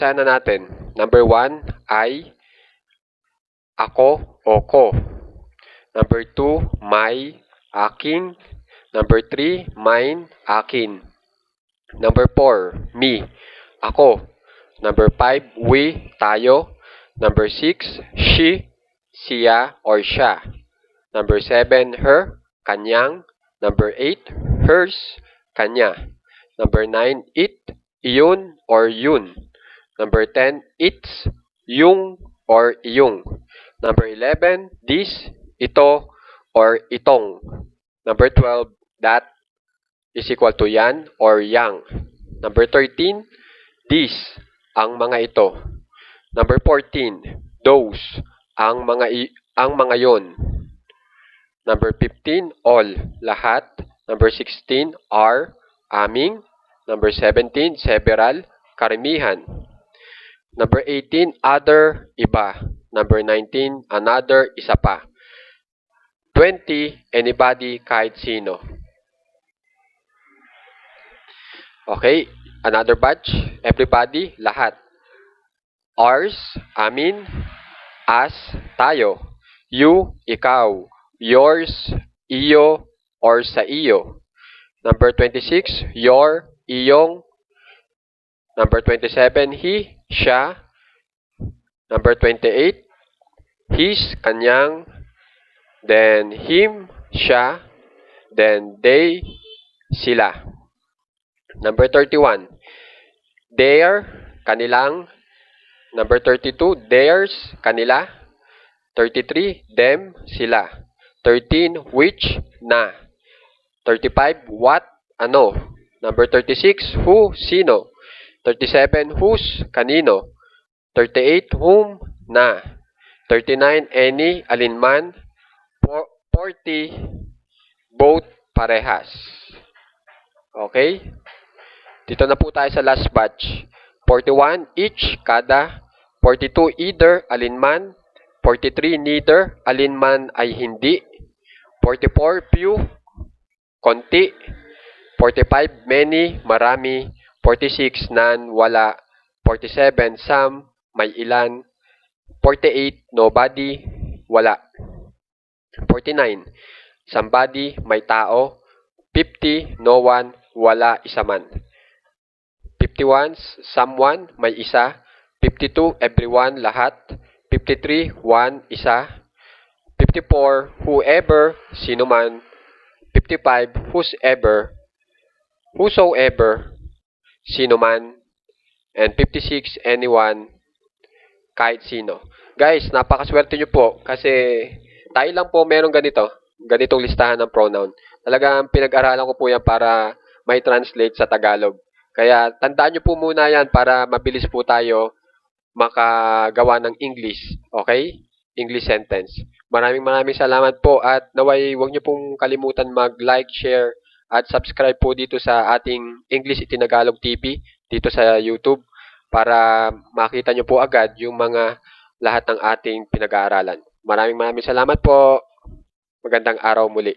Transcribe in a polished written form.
umpisahan na natin. Number 1 ay ako o ko. Number 2, my, aking. Number 3, mine, akin. Number 4, me, ako. Number 5, we, tayo. Number 6, she, siya or siya. Number 7, her, kanyang. Number 8, hers, kanya. Number 9, it, iyon or yun. Number 10, its, yung or iyong. Number 11, this, ito or itong. Number 12, that is equal to yan or yang. Number 13, these, ang mga ito. Number 14, those, ang mga yon. Number 15, all, lahat. Number 16, are, aming. Number 17, several, karamihan. Number 18, other, iba. Number 19, another, isa pa. 20, anybody, kahit sino. Okay, another batch, everybody, lahat. Ours, amin. Us, tayo. You, ikaw. Yours, iyo, or sa iyo. Number 26, your, iyong. Number 27, he, siya. Number 28, his, kanyang. Then, him, siya. Then, they, sila. Number 31, their, kanilang. Number 32, theirs, kanila. 33, them, sila. 13, which, na. 35, what, ano. Number 36, who, sino. 37, whose, kanino. 38, whom, na. 39, any, alinman. 40, both, parehas. Okay? Dito na po tayo sa last batch. 41, each, kada. 42, either, alinman. 43, neither, alinman ay hindi. 44, few, konti. 45, many, marami. 46, none, wala. 47, some, may ilan. 48, nobody, wala. 49, somebody, may tao. 50, no one, wala, isa man. 51, someone, may isa. 52, everyone, lahat. 53, one, isa. 54, whoever, sino man. 55, whosoever, sino man. And 56, anyone, kahit sino. Guys, napakaswerte nyo po kasi tayo lang po merong ganitong listahan ng pronoun. Talagang pinag-aralan ko po yan para may translate sa Tagalog. Kaya tandaan nyo po muna yan para mabilis po tayo makagawa ng English. Okay? English sentence. Maraming salamat po at naway huwag nyo pong kalimutan mag-like, share, at subscribe po dito sa ating English Itinagalog TV dito sa YouTube para makita nyo po agad yung mga lahat ng ating pinag-aaralan. Maraming salamat po. Magandang araw muli.